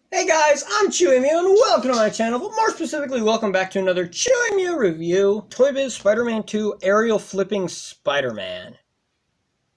Hey guys, I'm Chewy Mew and welcome to my channel, but more specifically, welcome back to another Chewy Mew review, Toybiz Spider-Man 2 Ariel Flipping Spider-Man.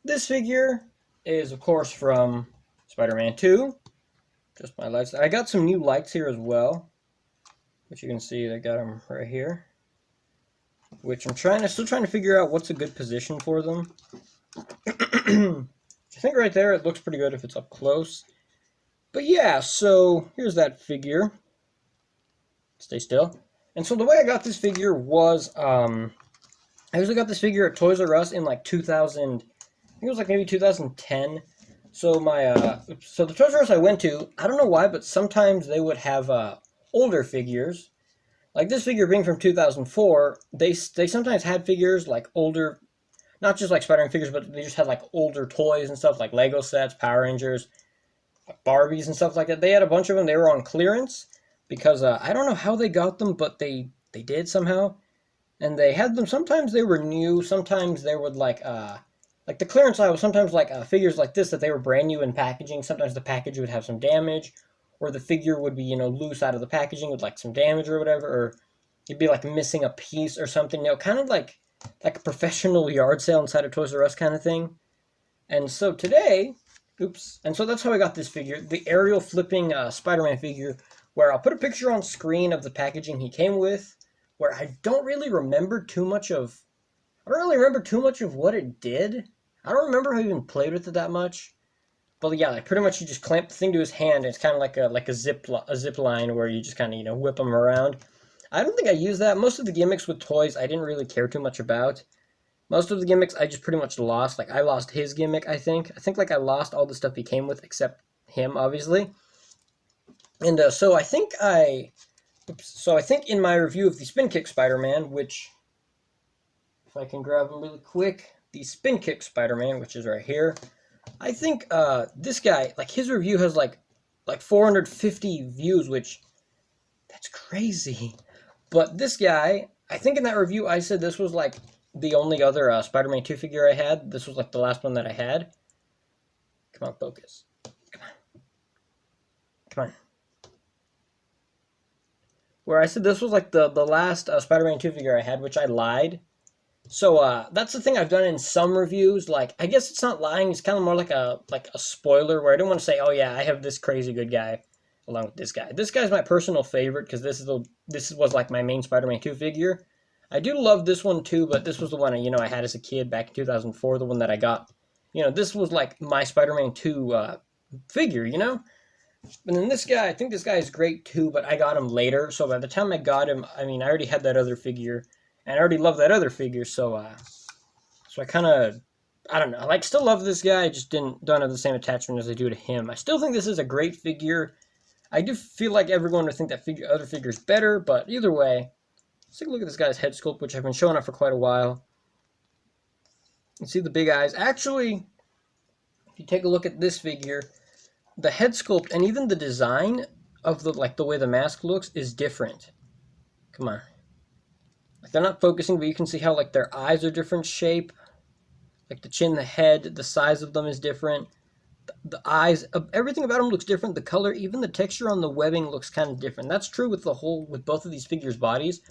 This figure is, of course, from Spider-Man 2. Just my lights. I got some new lights here as well, which you can see I got them right here. Which I'm still trying to figure out what's a good position for them. I think right there it looks pretty good if it's up close. But yeah, so here's that figure. Stay still. And so the way I got this figure was, I usually got this figure at Toys R Us in like 2000, I think it was like maybe 2010. So so the Toys R Us I went to, I don't know why, but sometimes they would have older figures. Like this figure being from 2004, they sometimes had figures like older, not just like Spider-Man figures, but they just had like older toys and stuff like Lego sets, Power Rangers, Barbies and stuff like that. They had a bunch of them. They were on clearance because I don't know how they got them, but they did somehow. And they had them. Sometimes they were new. Sometimes they would like the clearance aisle was sometimes like figures like this that they were brand new in packaging. Sometimes the package would have some damage, or the figure would be loose out of the packaging with like some damage or whatever, or it'd be like missing a piece or something. Kind of like a professional yard sale inside of Toys R Us kind of thing. And so today, oops. And so that's how I got this figure, the Ariel flipping Spider-Man figure, where I'll put a picture on screen of the packaging he came with, where I don't really remember too much of, what it did. I don't remember how I even played with it that much. But yeah, like pretty much you just clamp the thing to his hand, and it's kind of like a zip line where you just kind of whip him around. I don't think I used that. Most of the gimmicks with toys I didn't really care too much about. Most of the gimmicks I just pretty much lost. Like I lost his gimmick, I think. Like I lost all the stuff he came with except him, obviously. And so I think in my review of the Spin Kick Spider-Man, which if I can grab him really quick, the Spin Kick Spider-Man, which is right here. I think this guy, like his review has like 450 views, which that's crazy. But this guy, I think in that review I said this was like the only other Spider-Man 2 figure I had. This was like the last one that I had. Come on, focus. Come on. Come on. Where I said this was like the last Spider-Man 2 figure I had, which I lied. So that's the thing I've done in some reviews. Like I guess it's not lying. It's kind of more like a spoiler where I don't want to say, oh yeah, I have this crazy good guy along with this guy. This guy's my personal favorite because this was like my main Spider-Man 2 figure. I do love this one too, but this was the one I had as a kid back in 2004, the one that I got. This was like my Spider-Man 2 figure, And then this guy, I think this guy is great too, but I got him later. So by the time I got him, I already had that other figure, and I already love that other figure. So I kind of, I don't know, I still love this guy. I just don't have the same attachment as I do to him. I still think this is a great figure. I do feel like everyone would think that other figure is better, but either way, let's take a look at this guy's head sculpt, which I've been showing off for quite a while. You see the big eyes. Actually, if you take a look at this figure, the head sculpt and even the design of the way the mask looks is different. Come on. Like they're not focusing, but you can see how their eyes are different shape. Like the chin, the head, the size of them is different. The eyes, everything about them looks different. The color, even the texture on the webbing looks kind of different. That's true with both of these figures' bodies,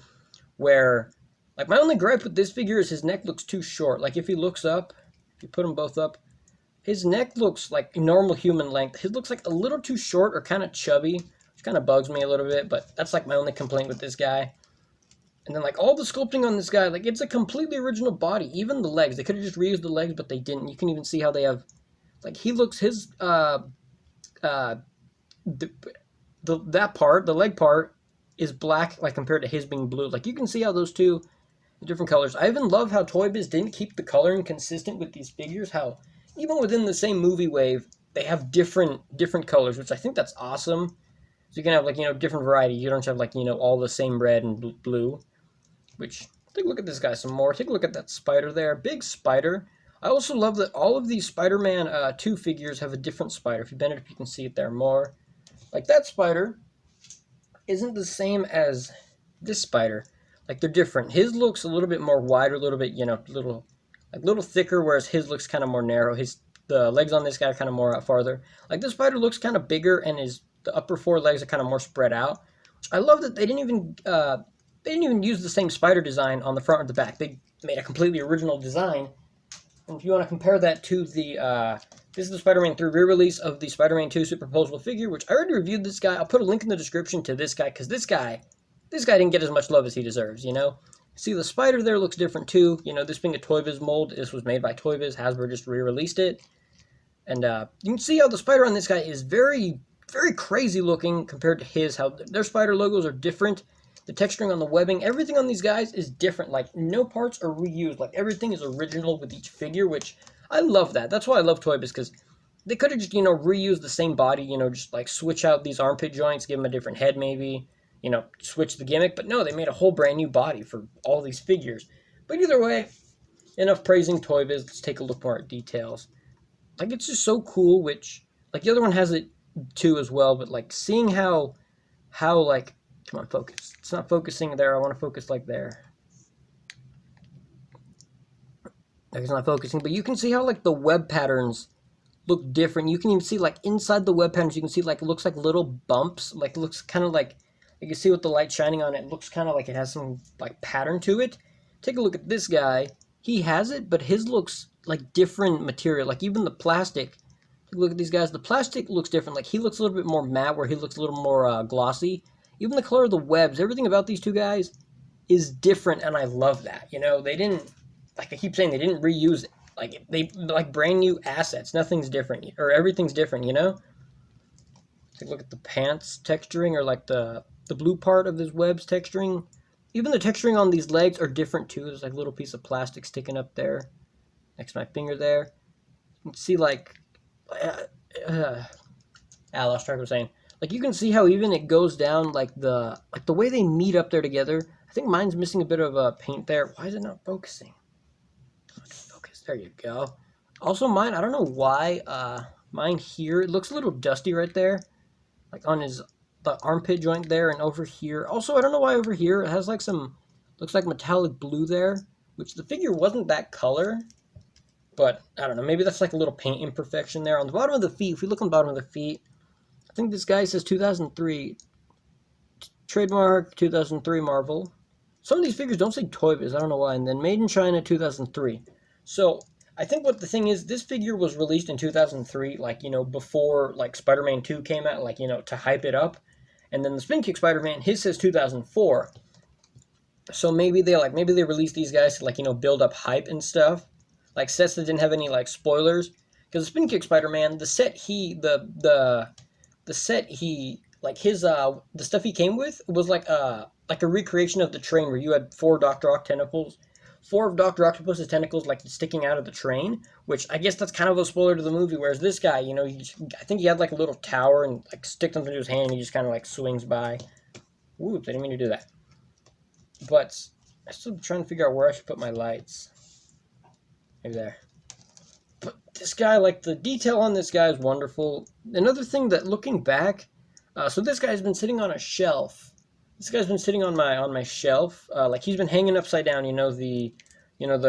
where, like, my only gripe with this figure is his neck looks too short. Like, if he looks up, if you put them both up, his neck looks like normal human length. His looks like a little too short or kind of chubby, which kind of bugs me a little bit, but that's like my only complaint with this guy. And then all the sculpting on this guy, it's a completely original body. Even the legs, they could have just reused the legs, but they didn't. You can even see how they have, he looks, that part, the leg part, is black, compared to his being blue. You can see how those two are different colors. I even love how Toybiz didn't keep the coloring consistent with these figures, how even within the same movie wave, they have different colors, which I think that's awesome. So you can have, different variety. You don't have, all the same red and blue. Which, take a look at this guy some more. Take a look at that spider there. Big spider. I also love that all of these Spider-Man 2 figures have a different spider. If you bend it up, you can see it there more. Like, that spider isn't the same as this spider. They're different. His looks a little bit more wide, a little bit, little thicker, whereas his looks kind of more narrow. The legs on this guy are kind of more farther. This spider looks kind of bigger, and the upper four legs are kind of more spread out. I love that they didn't even use the same spider design on the front or the back. They made a completely original design. And if you want to compare that to the this is the Spider-Man 3 re-release of the Spider-Man 2 superposable figure, which I already reviewed this guy. I'll put a link in the description to this guy, because this guy didn't get as much love as he deserves, you know? See, the spider there looks different too. You know, this being a Toybiz mold, this was made by Toybiz. Hasbro just re-released it. And you can see how the spider on this guy is very, very crazy looking compared to his, how their spider logos are different. The texturing on the webbing, everything on these guys is different. Like, no parts are reused. Like, everything is original with each figure, which I love that. That's why I love Toybiz, because they could have just, you know, reused the same body, you know, just like switch out these armpit joints, give them a different head maybe, you know, switch the gimmick. But no, they made a whole brand new body for all these figures. But either way, enough praising Toybiz. Let's take a look more at details. Like, it's just so cool, which, like, the other one has it too as well, but like seeing how like, come on, focus. It's not focusing there. I want to focus like there. Like, it's not focusing, but you can see how like the web patterns look different. You can even see like inside the web patterns, you can see like it looks like little bumps. Like, it looks kind of like, you can see with the light shining on it, it looks kind of like it has some like pattern to it. Take a look at this guy. He has it, but his looks like different material. Like, even the plastic. Take a look at these guys. The plastic looks different. Like, he looks a little bit more matte, where he looks a little more glossy. Even the color of the webs, everything about these two guys is different, and I love that. You know, they didn't, like I keep saying, they didn't reuse it. Like, they, like, brand new assets. Nothing's different, or everything's different, you know? Take a look at the pants texturing, or like the blue part of this webs texturing. Even the texturing on these legs are different too. There's like a little piece of plastic sticking up there next to my finger there. You can see like, I lost track of what I was saying. Like, you can see how even it goes down, like the way they meet up there together. I think mine's missing a bit of paint there. Why is it not focusing? Focus. There you go. Also, mine, I don't know why, mine here, it looks a little dusty right there. Like on the armpit joint there and over here. Also, I don't know why over here it has like some, looks like metallic blue there, which the figure wasn't that color. But, I don't know, maybe that's like a little paint imperfection there. On the bottom of the feet, if we look on the bottom of the feet, I think this guy says 2003. Trademark 2003 Marvel. Some of these figures don't say Toybiz, I don't know why. And then Made in China 2003. So, I think what the thing is, this figure was released in 2003, like, you know, before, like, Spider-Man 2 came out, like, you know, to hype it up. And then the Spin Kick Spider-Man, his says 2004. So maybe they released these guys to, like, you know, build up hype and stuff. Like, sets that didn't have any, like, spoilers. Because the Spin Kick Spider-Man, the stuff he came with was like a recreation of the train, where you had 4 Dr. Ock tentacles. 4 of Dr. Octopus's tentacles, like, sticking out of the train, which I guess that's kind of a spoiler to the movie, whereas this guy, you know, I think he had, like, a little tower and, like, stick something to his hand, and he just kind of, like, swings by. Whoops, I didn't mean to do that. But I'm still trying to figure out where I should put my lights. Maybe there. But this guy, like, the detail on this guy is wonderful. Another thing that, looking back, so this guy's been sitting on a shelf. This guy's been sitting on my shelf. Like, he's been hanging upside down, you know, the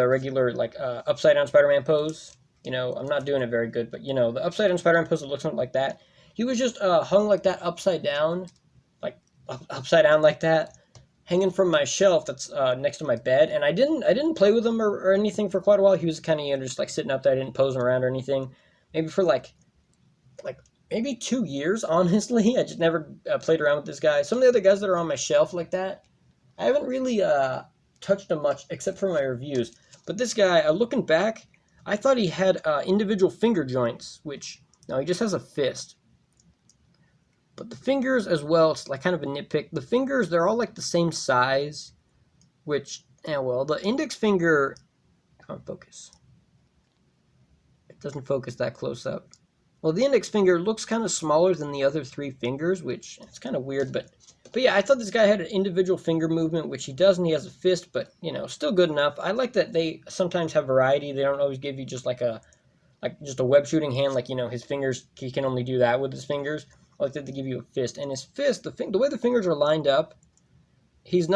regular, like, upside down Spider-Man pose. You know, I'm not doing it very good, but, you know, the upside down Spider-Man pose that looks something like that. He was just hung like that upside down, like, upside down like that, hanging from my shelf that's next to my bed. And I didn't play with him or anything for quite a while. He was kind of, you know, just, like, sitting up there. I didn't pose him around or anything. Maybe for, like maybe 2 years, honestly. I just never played around with this guy. Some of the other guys that are on my shelf like that, I haven't really touched them much, except for my reviews. But this guy, looking back, I thought he had individual finger joints, which, no, he just has a fist. But the fingers as well, it's like kind of a nitpick. The fingers, they're all like the same size, which, yeah, well, the index finger, come on, focus. It doesn't focus that close up. Well, the index finger looks kind of smaller than the other 3 fingers, which it's kind of weird, but yeah, I thought this guy had an individual finger movement, which he doesn't. He has a fist, but, you know, still good enough. I like that they sometimes have variety. They don't always give you just like just a web shooting hand, like, you know, his fingers, he can only do that with his fingers. I like that they give you a fist, and his fist, the way the fingers are lined up, it's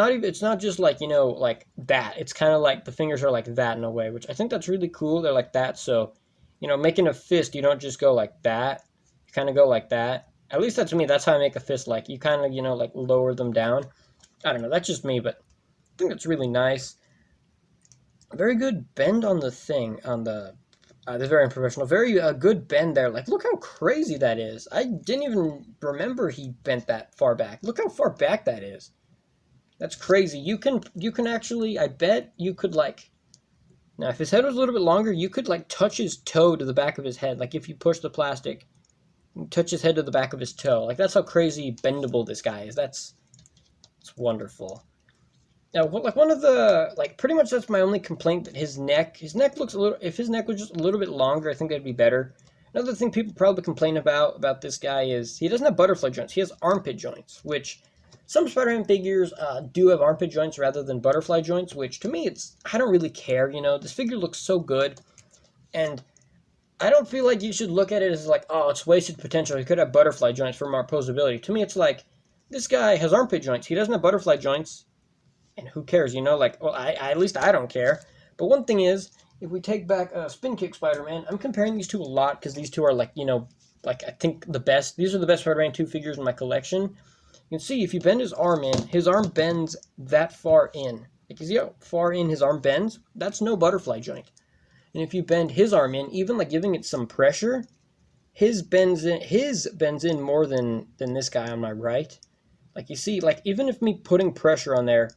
not just like, you know, like that. It's kind of like the fingers are like that in a way, which I think that's really cool. They're like that, so, you know, making a fist, you don't just go like that. You kind of go like that, At least that's me. That's how I make a fist. Like, you kind of, like, lower them down. I don't know. That's just me, but I think it's really nice. Very good bend on the thing, on the... that's very unprofessional. Very good bend there. Like, look how crazy that is. I didn't even remember he bent that far back. Look how far back that is. That's crazy. You can actually, I bet you could, like... Now, if his head was a little bit longer, you could, like, touch his toe to the back of his head. Like, if you push the plastic, you touch his head to the back of his toe. Like, that's how crazy bendable this guy is. It's wonderful. Now, like, one of the, like, pretty much that's my only complaint, that his neck looks a little, if his neck was just a little bit longer, I think that'd be better. Another thing people probably complain about this guy is he doesn't have butterfly joints. He has armpit joints, which some Spider-Man figures do have armpit joints rather than butterfly joints, which to me, I don't really care, This figure looks so good, and I don't feel like you should look at it as like, oh, it's wasted potential. He could have butterfly joints for more posability. To me, it's like, this guy has armpit joints. He doesn't have butterfly joints. And who cares, Like, well, at least I don't care. But one thing is, if we take back Spin Kick Spider-Man, I'm comparing these two a lot because these two are, like, like, I think the best. These are the best Spider-Man 2 figures in my collection. You can see if you bend his arm in, his arm bends that far in. Like, you see how far in his arm bends? That's no butterfly joint. And if you bend his arm in, even, like, giving it some pressure, his bends in more than this guy on my right. Like, you see, like, even if me putting pressure on there,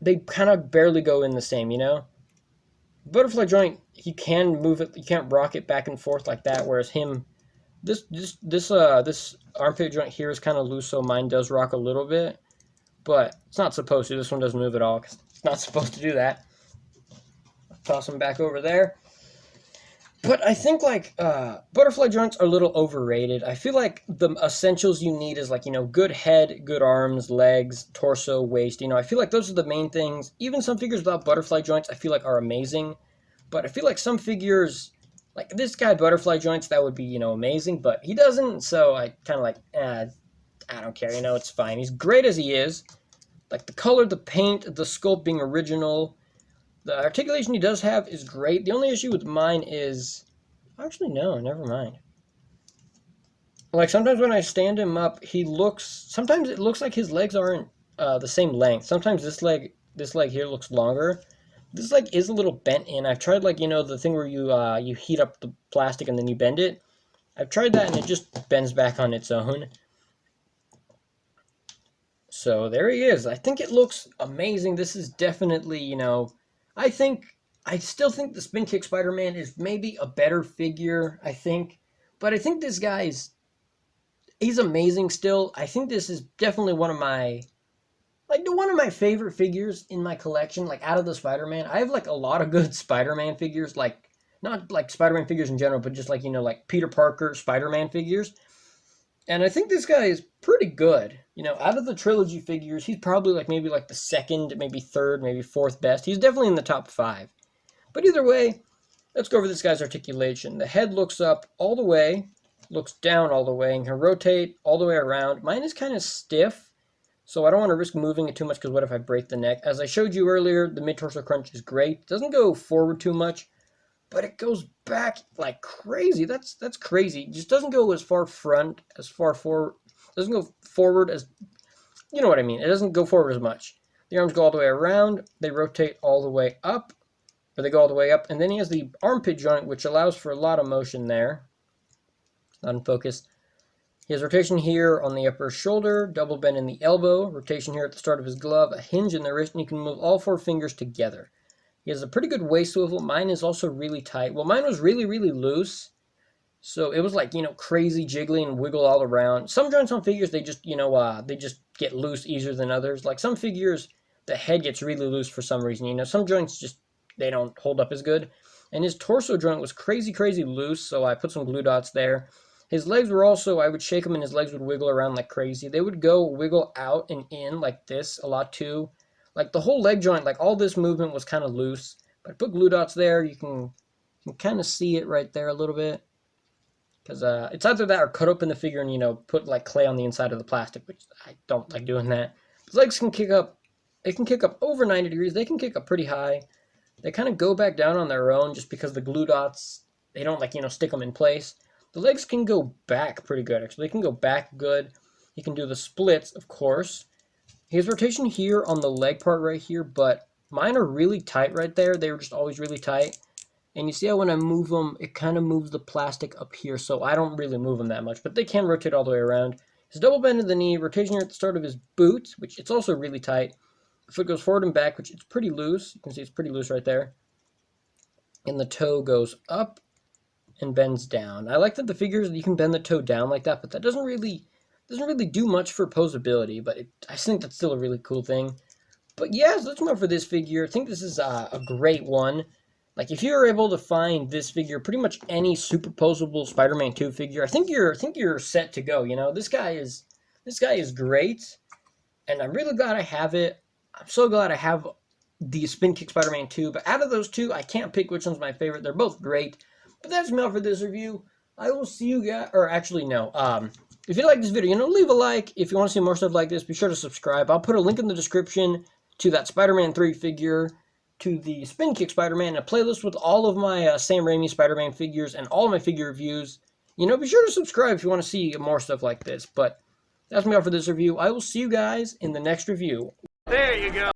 they kind of barely go in the same, Butterfly joint, you can move it, you can't rock it back and forth like that, whereas this armpit joint here is kind of loose, so mine does rock a little bit, but it's not supposed to. This one doesn't move at all, because it's not supposed to do that. I'll toss them back over there. But I think, like, butterfly joints are a little overrated. I feel like the essentials you need is, like, good head, good arms, legs, torso, waist. I feel like those are the main things. Even some figures without butterfly joints I feel like are amazing. But I feel like some figures, like this guy, butterfly joints, that would be, amazing. But he doesn't, so I kind of like, I don't care, it's fine. He's great as he is. Like, the color, the paint, the sculpt being original. The articulation he does have is great. The only issue with mine is... Actually, no, never mind. Like, sometimes when I stand him up, sometimes it looks like his legs aren't the same length. Sometimes this leg here looks longer. This leg is a little bent in. I've tried, like, the thing where you heat up the plastic and then you bend it. I've tried that and it just bends back on its own. So there he is. I think it looks amazing. This is definitely, I still think the Spin Kick Spider-Man is maybe a better figure, I think. But I think this guy's... He's amazing still. I think this is definitely one of my favorite figures in my collection, like, out of the Spider-Man. I have, like, a lot of good Spider-Man figures, like, not, like, Spider-Man figures in general, but just, like, like, Peter Parker Spider-Man figures. And I think this guy is pretty good. Out of the trilogy figures, he's probably, like, maybe, like, the second, maybe third, maybe fourth best. He's definitely in the top 5. But either way, let's go over this guy's articulation. The head looks up all the way, looks down all the way, and can rotate all the way around. Mine is kind of stiff, so I don't want to risk moving it too much, because what if I break the neck? As I showed you earlier, the mid-torso crunch is great. It doesn't go forward too much, but it goes back like crazy. That's crazy. It just doesn't go as far forward. It doesn't go forward as, you know what I mean. It doesn't go forward as much. The arms go all the way around. They rotate all the way up. Or they go all the way up. And then he has the armpit joint, which allows for a lot of motion there. Not in focus. He has rotation here on the upper shoulder, double bend in the elbow, rotation here at the start of his glove, a hinge in the wrist, and you can move all 4 fingers together. He has a pretty good waist swivel. Mine is also really tight. Well, mine was really, really loose. So it was like, crazy jiggling and wiggle all around. Some joints on figures, they just, they just get loose easier than others. Like some figures, the head gets really loose for some reason. Some joints just, they don't hold up as good. And his torso joint was crazy, crazy loose, so I put some glue dots there. His legs were also, I would shake them and his legs would wiggle around like crazy. They would go wiggle out and in like this a lot too. Like the whole leg joint, like all this movement was kind of loose. But I put glue dots there. You can kind of see it right there a little bit. Because it's either that or cut open the figure and, put like clay on the inside of the plastic, which I don't like doing that. His legs can kick up. They can kick up over 90 degrees. They can kick up pretty high. They kind of go back down on their own just because the glue dots, they don't like, stick them in place. The legs can go back pretty good, actually. They can go back good. He can do the splits, of course. He has rotation here on the leg part right here, but mine are really tight right there. They were just always really tight. And you see how when I move them, it kind of moves the plastic up here, so I don't really move them that much, but they can rotate all the way around. His double bend in the knee, rotation here at the start of his boot, which it's also really tight. The foot goes forward and back, which it's pretty loose. You can see it's pretty loose right there. And the toe goes up and bends down. I like that the figures, you can bend the toe down like that, but that doesn't really do much for posability, but I think that's still a really cool thing. But yeah, so let's move on for this figure. I think this is a great one. Like, if you're able to find this figure, pretty much any superposable Spider-Man 2 figure, I think you're set to go. You know, this guy is great, and I'm really glad I have it. I'm so glad I have the Spin Kick Spider-Man 2. But out of those two, I can't pick which one's my favorite. They're both great. But that's me all for this review. I will see you guys, or actually no. If you like this video, you know, leave a like. If you want to see more stuff like this, be sure to subscribe. I'll put a link in the description to that Spider-Man 3 figure, to the Spin Kick Spider-Man, a playlist with all of my Sam Raimi Spider-Man figures and all of my figure reviews. You know, be sure to subscribe if you want to see more stuff like this. But that's me all for this review. I will see you guys in the next review. There you go.